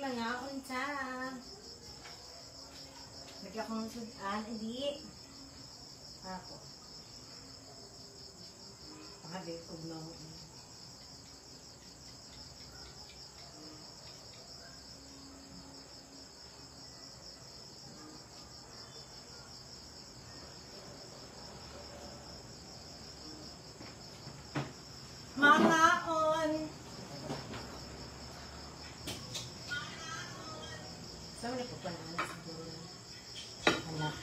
mga unta. Lagyan ko ng sudan, hindi. Ako. Pakabi, ugnaw. Mamaon. Saan mo po panahan siguro? Anak.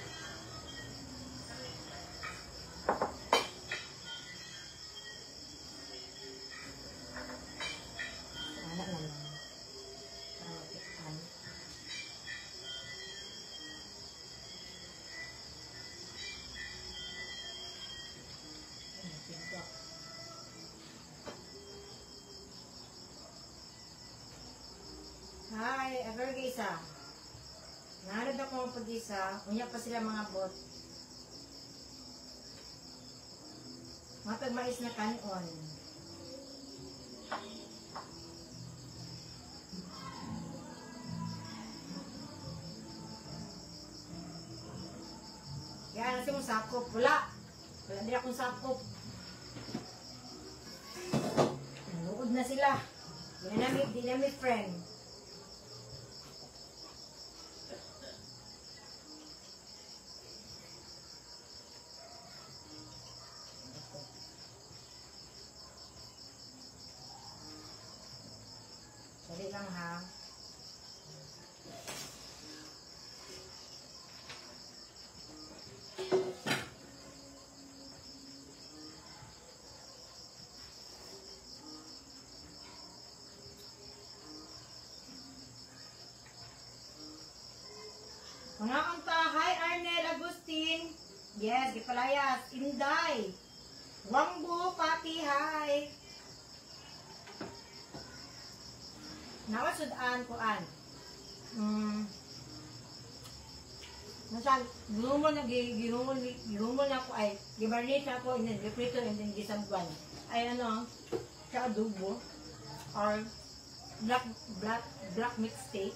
Anak naman. Tikan. Hi, ever gisa. Nahanap ako ng pag-isa. Unya pa sila mga bot. Matag mais na kanon. Kaya nasi mong sakop. Wala. Wala din akong sakop. Nanuod na sila. Di namin friend. Dali lang ha. Mga unta, hi Arnel Agustin. Yes, Gipalayas, Inday. Wambu, Pati, hi. Nakasudan ko an. Nasaan, gihumol na ko ay, gibarnit na ko, and then giprito, and then gisabwan. Ay ano, sa adobo, or black mixed steak.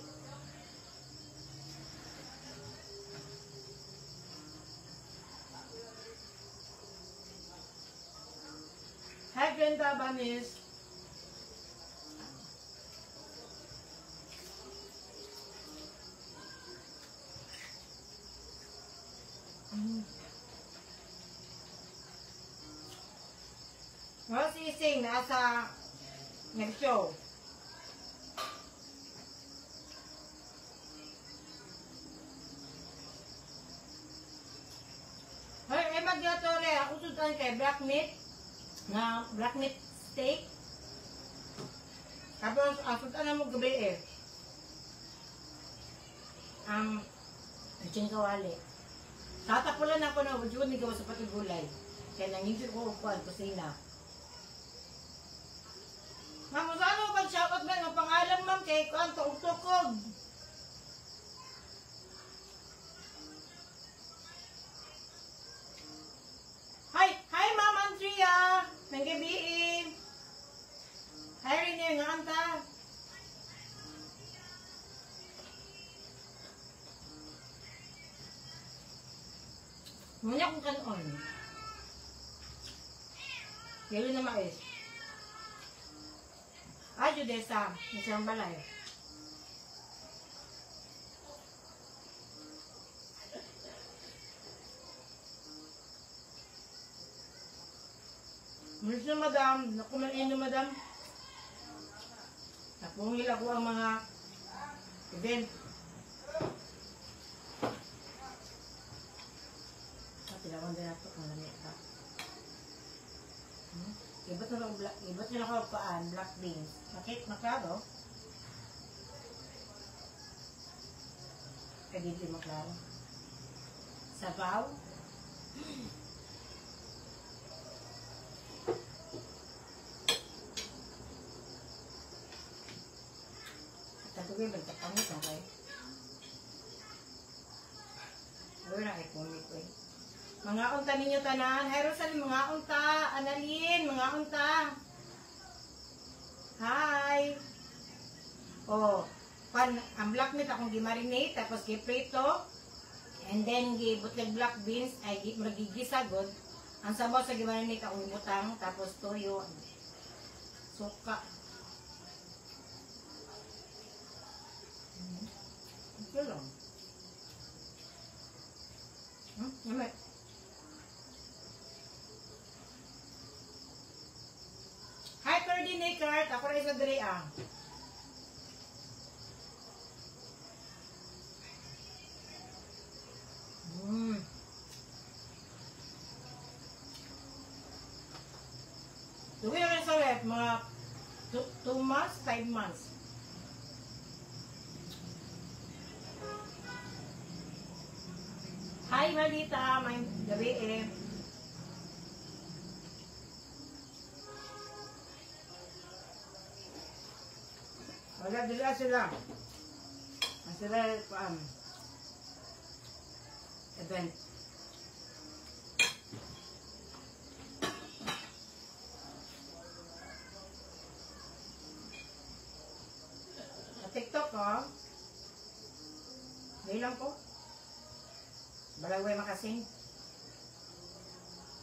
Hi, Brenda Banis. Well, sising, nasa nag-show. Hey, Magiatore, ako sudan kay black meat, na black meat steak. Tapos, sudan na mo gabi eh. Lechon kawali. Tatapulan ako na, wajud ni gawa sa pati gulay. Kaya nangingit ko kuwan, kusina. Ma'am, saan mo pag-shoutout ba? Ang pangalan ma'am, kay kuwan, tukog-tukog. Hi Ma'am Andrea! Nanggabiin! Hi Rene, nga anta! Muna kong kanon. Yelo na mais. Ay, Judesa. Isang balay. Mulis na madam. Nakumain na madam. Napungil ako ang mga event. Tilawan din nato kung lamit ba. Ibat na ako paan, black beans. Makit, maklaro. Kaya dito maklaro. Sabaw. Tatugay, magkapangit na kayo. Gawin na kayo pumit ko eh. Mga unta ninyo tanan. Hi Rosalie, mga unta. Annalyn, mga unta. Hi. Oh, ang black meat akong gimarinate, tapos giprito, and then gibutlag black beans, ay magigisagod. Ang sabaw sa gimarinate akong butang, tapos toyo, suka. Ito lang. Yummy. Hi, coordinator. Ako rin sa diri ah. Duwi na rin sa ref, mga 2 months, 5 months. Hi, Malita. May gabi eh. Wala, dila sila. Sila, event. Sa TikTok ko, lang ko. Balaway makasing.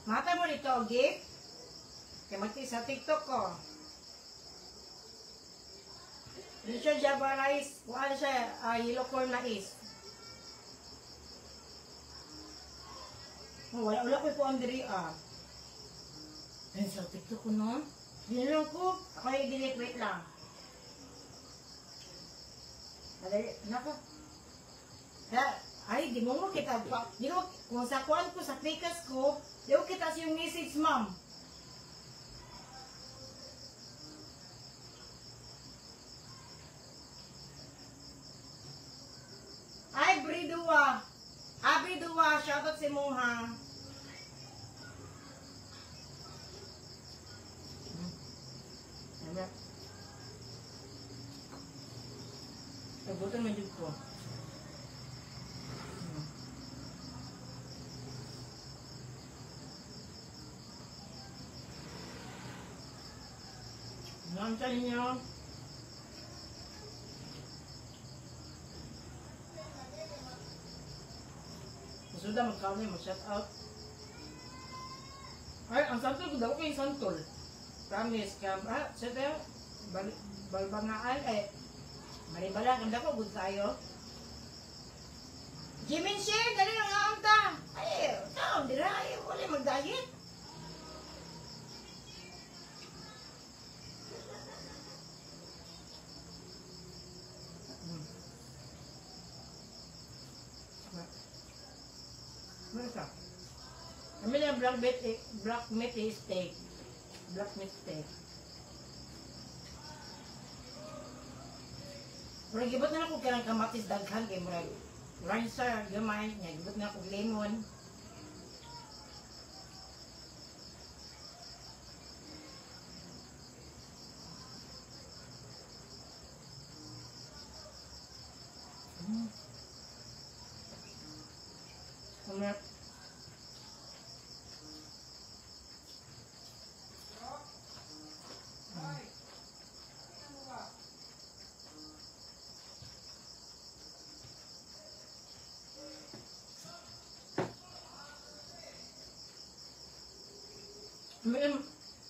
Mata mo dito, gift. Kaya magti sa TikTok ko. Hindi siya Java rice. Kuhaan siya, yellow corn mais. Oh, wala ko po ang diri ah. Ayun sa TikTok ko no. Dinilong ko. Ako yung delete, wait lang. Madali, nako. Ay, di mo kita. Di mo, kung sa kuhaan ko, sa pikas ko, di mo kita siyang message, ma'am. Ay, Bridua. Bridua, shoutout si Moha. Nagutan mo dito ko. Nandiyan niyo. Sudah magkawin mo, shout out. Ay, ang santol ko daw ko yung santol. Promise ka. Siya balbangaan. Ay, maribala. Ganda ko, good tayo. Jimin Shen, dali lang ang ta. Ay, taon, dira. Ay, wala mag-diet. Kami na black meat steak. Black meat steak. Pero gibot na ako kailang kamatis daghan kay murag rancer gamay nya gibot na ako lemon.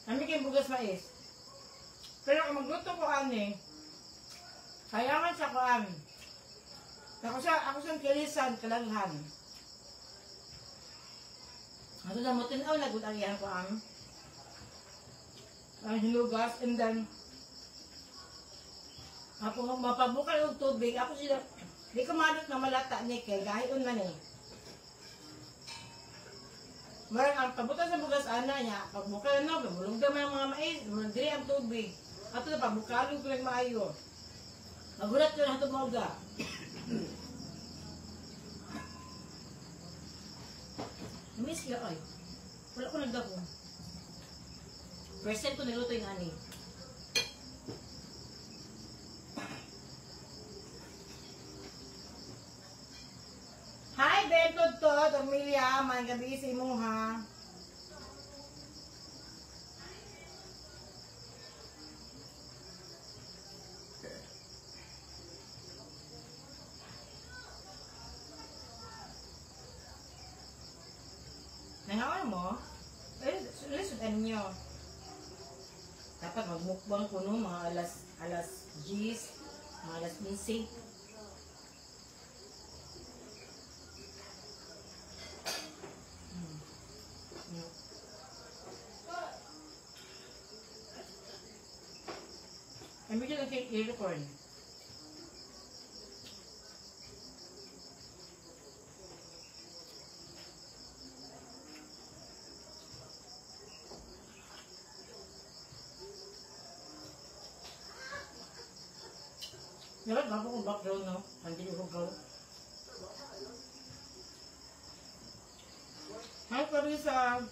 Kami kayo bugas mais. Pero kung magluto ko ani, kailangan sa kuan. Ako sa kilisan, kalaghan. Ako sa mutinaw, nagutarihan ko ang hinugas, and then ako mapabukal yung tubig. Ako sila, di ko manot na malata ni kay gahion man eh. Marang ang pabuta sa bugas ana niya, pagbukal na, bulong daw mga mais, diri ang tubig. Ato na pabukalong ko lang maayo. Magulat ko na ito mga. Miss ya ay. Wala ko nagdako. Percent ko niluto yung ani. Hi, Bentod to, Dormilia, may gabi si mo ha. mo, lisod nyo. Dapat magmukbang ko no, mga alas 10, mga alas 15. Ang medyo lang kayo i-record. Dapat bago kong background, no? Hindi ko go. Hi, Carissa!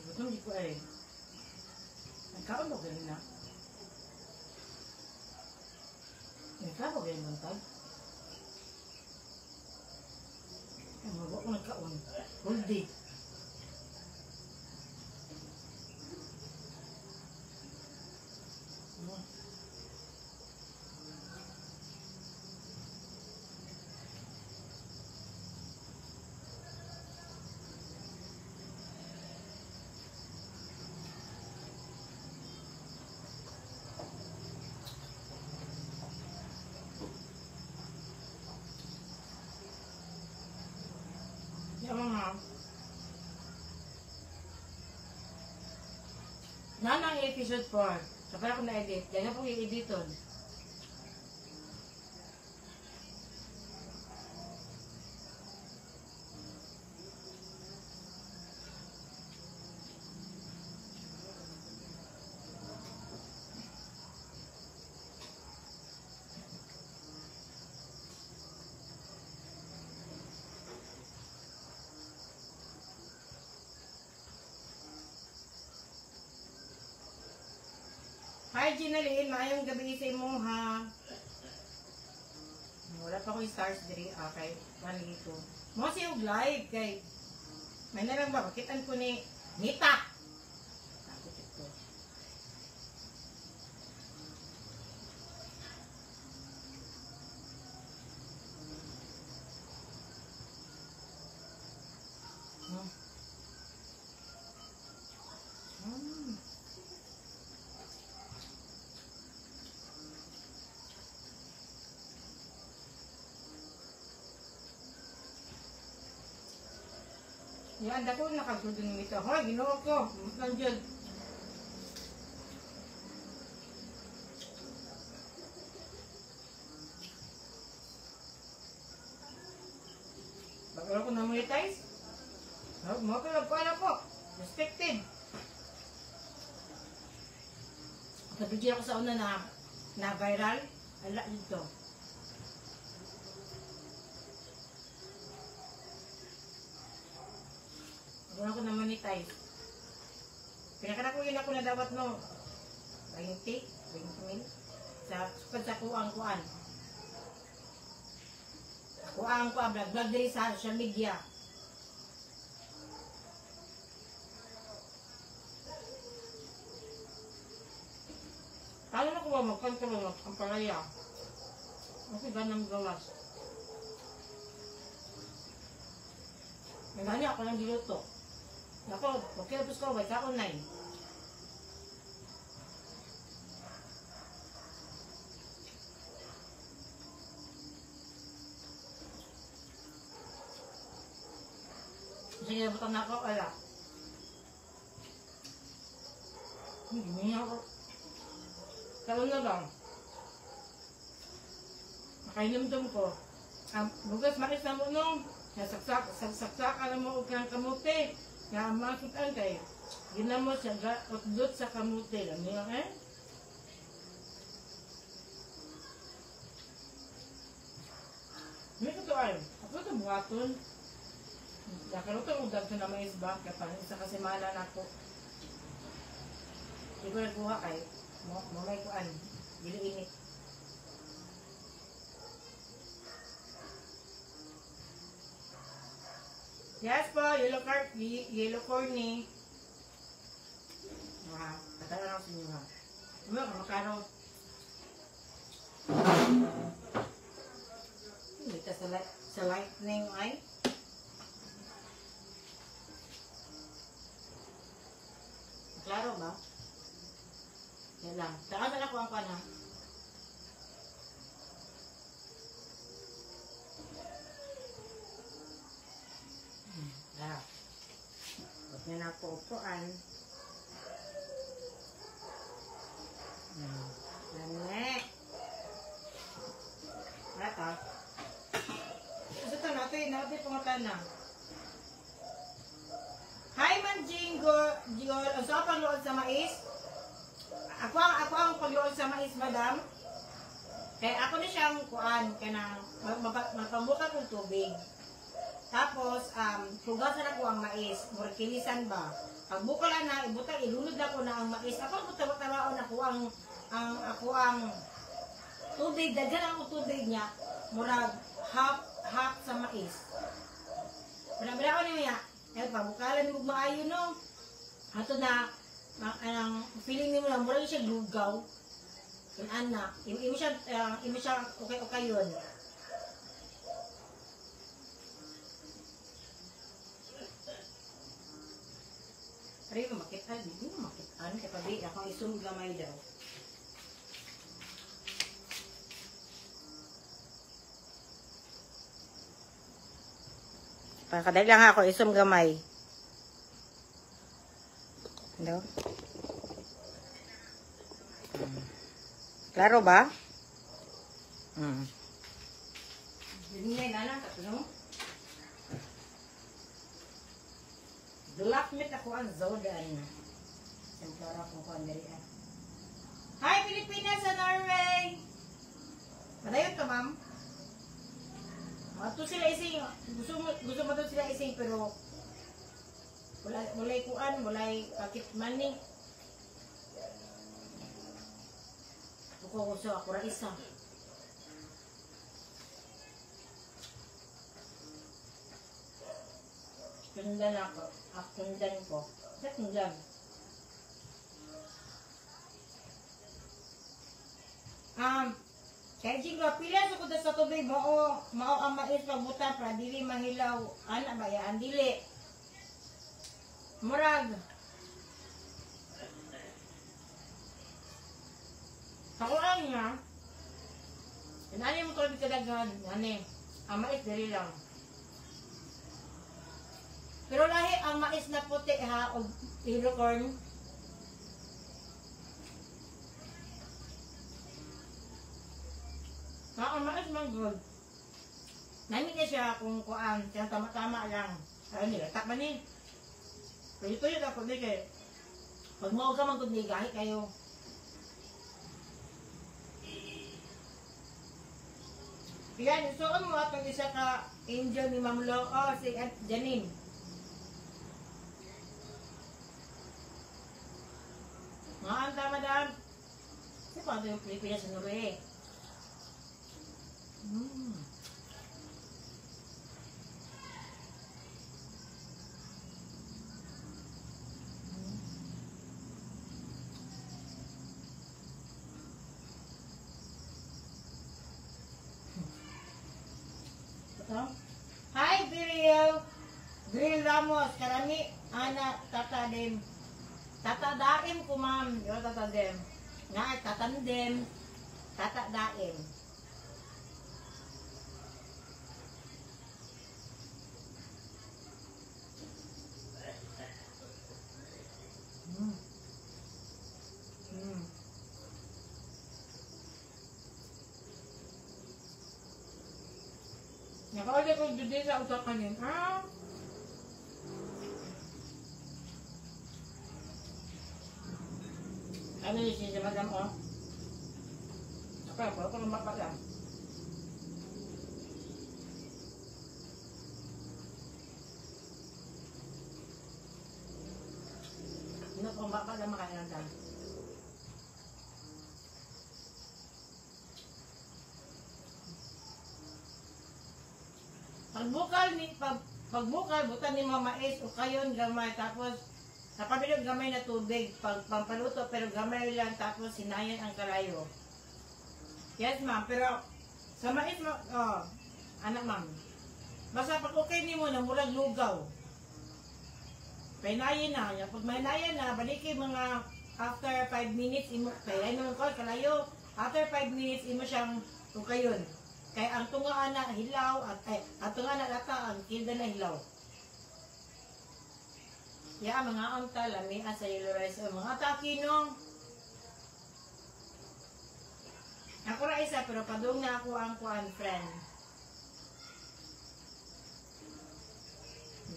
Gutom di ko eh. Nagkaon ba ganun na? Nagkaon ba ganun bantag? Ay, mabawa ko nagkaon. Whole day. Yung mga nanang episode 4 kapag ako na-edit, dahil na pong i-editon. Hi Ginaline, maayong gabi sa imo ha. Wala pa ko yung stars diri. Okay, manito. Mo siya live kay may na lang ba makitan ko ni Nita. Ako ito. Yan, dako nakagod ng mito. Hoy, ginoo ko. Nandiyan. Bago ko na-monetize. Mga kalagpala ko. Respected. Nabigyan ako sa una na viral. Ala dito. Wala ko na monetize. Pinakana ko yun ako na dapat no 20 mil sa sukad sa kuang-kuan. Kuang-kuan vlog diri sa social media. Kala na ko ba magkontrol ang palaya. Kasi ganang gawas. May gani ako ng giluto. Ako, okay tapos ko, wait ka online. Sige, butang na ako, ala. Hindi ako. Karoon na lang. Makainimdom ko. Bugas makis na mo nung, nasaksak, alam mo, huwag kang kamuti. Nga makitaan kay ginamo siya utdot sa kamuti lang niya May katuan. Ako ito buhaton. Nakaroon ito udag sa naman isba. Kapag isa kasi mahala na ako. Hindi ko nagkuha kay mamay kuan. Dili init. Yes po, yellow corny. Katalan ako sa inyo ha. Ano, makaro. sa lightning ay. Klaro ba? Yan lang. Saka na ako ang pana. Huwag niyo na po upuan. Nane. Ito. Ito natin pangatan na. Hi man Jingle. Ang sa pagluod sa mais. Ako ang pagluod sa mais, madam. Kaya ako na siyang kuan kanang magpambuka kong tubig. Tapos, hugasan ako ang mais. Murkilisan ba? Pag bukala na, ibutang, ilunod ako na ang mais. Ako butang-butaraon ako ang tubig. Daghan ang tubig niya. Murag half sa mais. Murag-murag ko niya. Eh, pabukalan mo maayo, no? Ato na, feeling mo na, murag siya lugaw. Anak. Imo siya okay yun. Pero yung makitan, hindi mo makitan. Kaya pabi, akong isum gamay daw. Pakadali lang ako, isum gamay. Ano? Klaro ba? Hindi na lang, katulong. Blackmeat ako ang Zodan. Semplara ko ko ang darian. Hi, Pilipinas sa Norway! Madayon ka, ma'am? Mato sila ising. Gusto mo to sila ising, pero walay kuan, walay pakit money. Gusto ako ra isa. Kundan ako. Kundan ko. Sa kundan. Kaya Jingo, pila sa kuda sa tubig mao ang mais pagbuta para dili mahilaw. Ana ba yan? Dili. Murag. Sakuan niya. Inani mo tubig kadaghan. Ani. Ang mais dili lang. Pero lahi ang mais na puti ha, o yellow corn. Ang mais man good. Nami niya siya kung kuan, kaya tama-tama lang. Ay, nilatak man eh. Pero ito yun ako, di kay pag mao ka man good ni gahi kayo. Yan, isuon mo atong isa ka angel ni Ma'am Lo, si Aunt Janine. Mga anta, madam. Kasi paano yung Pilipinas sa Norway? Ito? Hi, Grill Ramos. Karami, ana, tata dem. Tata daim ko, ma'am. Yo, tata dem. Nga, tatandem. Tata daim. Naka-order ko din sa utak kanin. Ano yung siya madam o? Ako ng baka lang. Ano kung baka lang makain ng dami. Pagbukal, butan ni mamais o kayon gamay, tapos napabilog gamay na tubig, pampaluto pero gamay lang, tapos sinayan ang kalayo. Yes ma'am, pero sa mais mo, Anak ma'am. Basta pag okay ni mo na murag lugaw. Painayin na. Pag mainayin na, balikin mga after 5 minutes, painayin naman ko, kalayo. After 5 minutes, imo siyang tukayon. Kaya ang tunga na hilaw, ang tunga na lata, ang kilda na hilaw. Ya, mga amta, lami sa yellow rice, mga takinong. Ako ra isa, pero padung na ako ang kuan friend.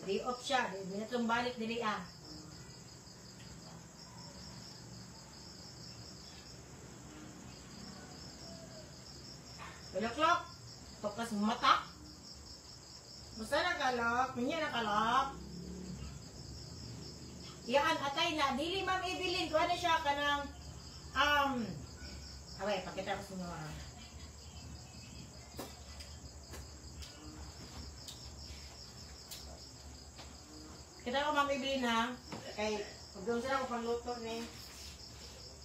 Day off siya, minatong balik dili ah. O'clock, tokas mata. Basta nakalak, niya nakalak. Yan, atay na, dili ma'am Evelyn, kuha na siya ka ng, away, pakita ko sa inyo ah. Kita ko ma'am Evelyn ha, kay, pag doon sila ko pangluto ni,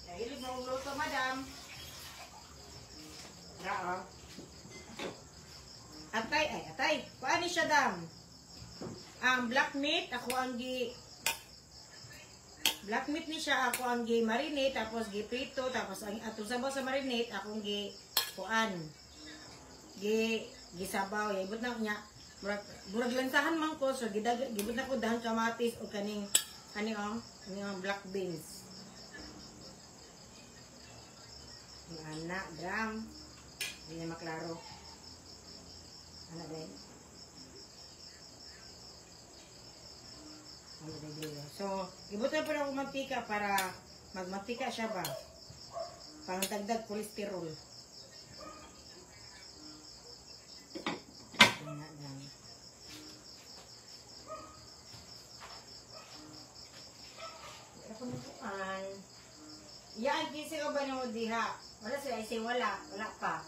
kaya ilig na luto madam. Tara oh. Atay, kuha ni siya dam. Black meat, ako ang black meat ni siya, ako ang marinate, tapos prito, tapos ang atong sabaw sa marinate, akong kuan. Gisabaw, ibot na niya. Murag lansahan man ko, so gibot na ko dahang kamatis o kaning black beans. Ang anak, dam. Hindi na maklaro. Ano din? So, ibutan pa na ako mantika para magmantika siya ba? Pangdagdag kolesterol. Yan, kisi ka ba na mo diha? Wala sila, isay wala pa.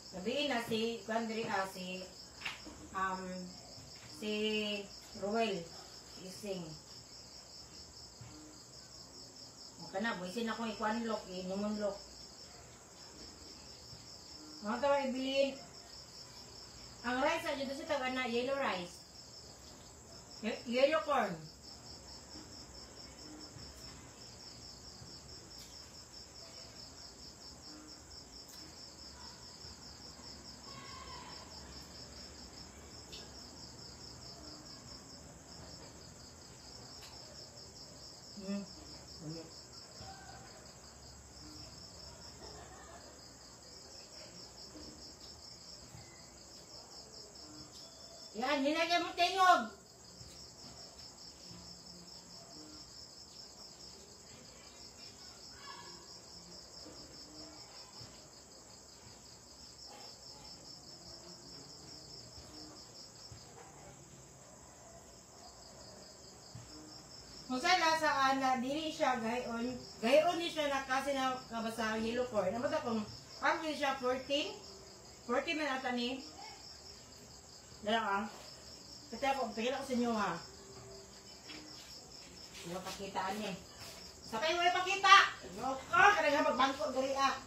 Sabihin na si Roel ising. Okay na, buisin akong ikuanlok, inumunlok. Mga tawa ibilin. Ang rice na dito sa taga na yellow rice. Yellow corn. Yan, nilagay mo tingog. Kung sa lasa na dili siya gayon ni siya na kasi na kabasa yellow corn. Naman akong pag siya 14 man ata ni. Dala ka. Kasi ako, pagkita ko sa inyo ha. Hindi mo pakitaan eh. Sakay mo yung pakita! No, kada nga magbangko gari ah.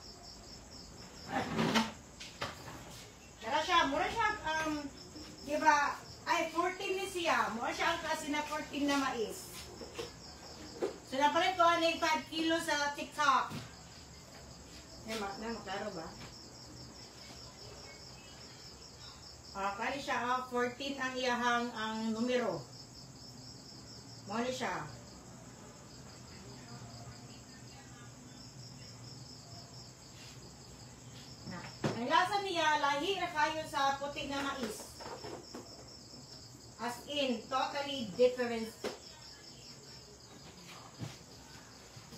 Dala siya, mura siya, diba, ay 14 ni siya. Mura siya ang kasi na 14 na mais. So napalit ko na 5 kilo sa TikTok. Maklaro ba? Kali siya, 14 ang iyahang ang numero. Mali siya. Ang lasa niya, lahi na kayo sa puti na mais. As in, totally different.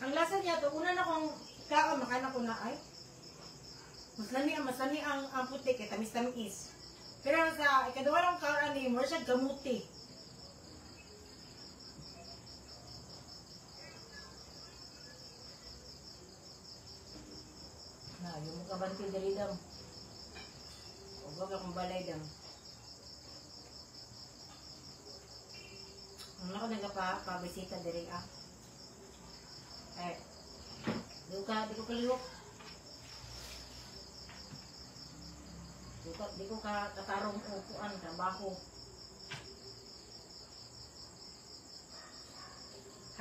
Ang lasa niya, to una na kong makain ako na ay. Mas lani ang puti, kaya tamis-tamis. Pero sa ikaduwa ng karan ni mo siya gamuti. Na, yung mga kabanti dali dam. Huwag akong balay dam. Ano ako nagpabisita diri ah. Eh, di ko kalihok. Di ko katarong upuan, trabaho.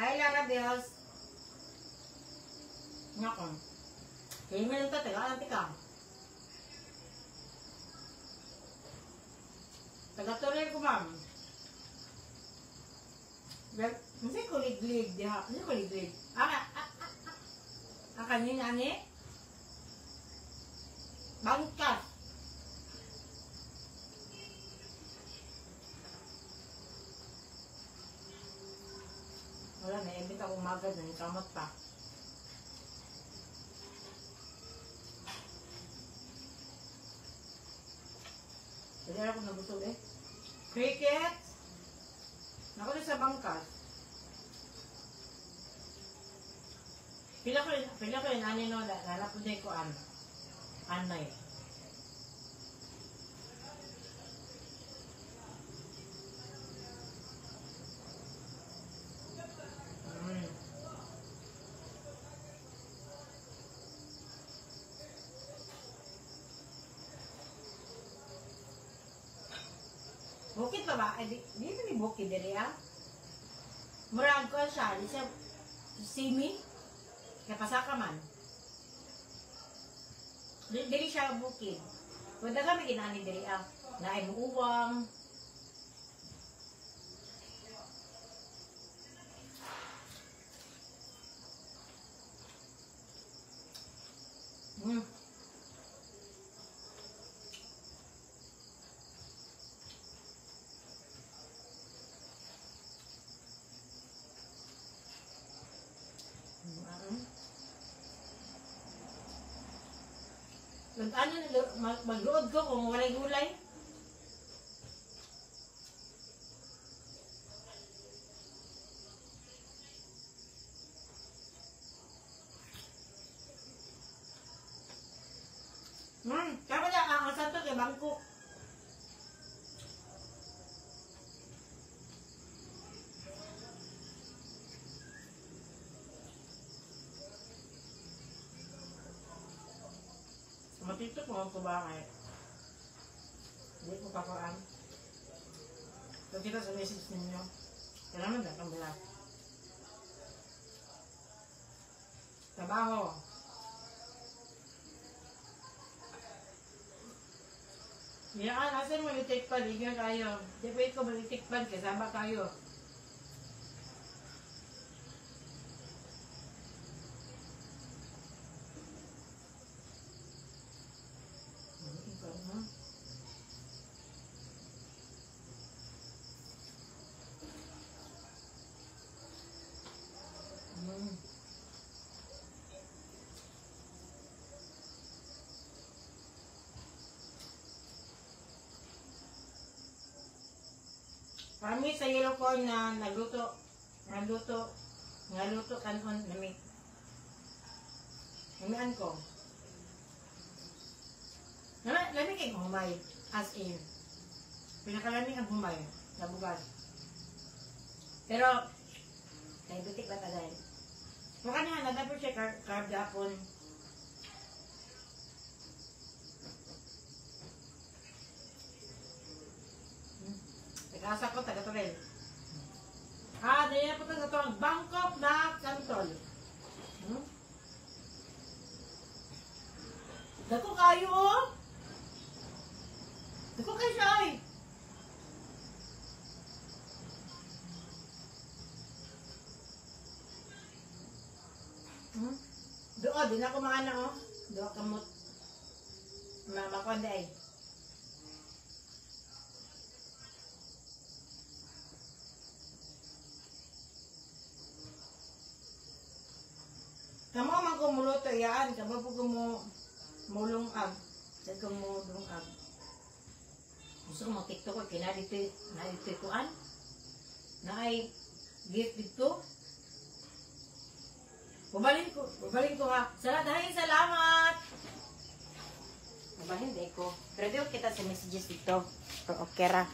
Hi, Lara Bells. Ngakon. Kaya nga lang ito, taga-alanti ka. Taga-tuloy ko, ma'am. Masih ko liglig dia. Masih ko liglig. Kanina ni bangkas. Wala na, ibig ako magad na kamot pa. Jadi ako nabusog eh. Cricket! Ako na sa bangkas. Pila ko yun, ani no, lalapod na ko anay. Bukid pa ba? Di ba ni bukid dili ah? Murag ko siya, di siya simi. Kaya pasaka man. Dili siya bukid. Kung daga may ginani dili ah. Naay buuwang. Magluod ko kung walay gulay. Kaya na ang santo kay Bangkok. Matito ko ang kubangay. Hindi ko pakuan. So kita sa message ninyo. Kailangan na kambila. Trabaho. Yan, asan mo yung tikpad? Higyan kayo. Di pwede ko malitikpad kasama kayo. Kami sa yellow corn na naluto kanon namian ko. Lamig kay humay, as in. Pinakalamig ang humay, sa bugas. Pero, diabetic ba tagay? Maka na, nadapos siya carb dapon. Nasa ko, taga-turel. Dahil na po ito sa ito ang Bangkok na Kantol. Dako kayo, oh! Dako kayo siya, ay! Doon, din ako mga anak, oh. Doon kamot. Makonde, ay. Kamu man ko muluto yan, kamo po ko mulungag. Sa ko mulungag. Gusto ko mag-tiktok ko, kinadito kuan. Na ay gift dito. Babalin ko ha. Salamat! Babalin ko. Pero di ko kita sa messages dito. Okay ra.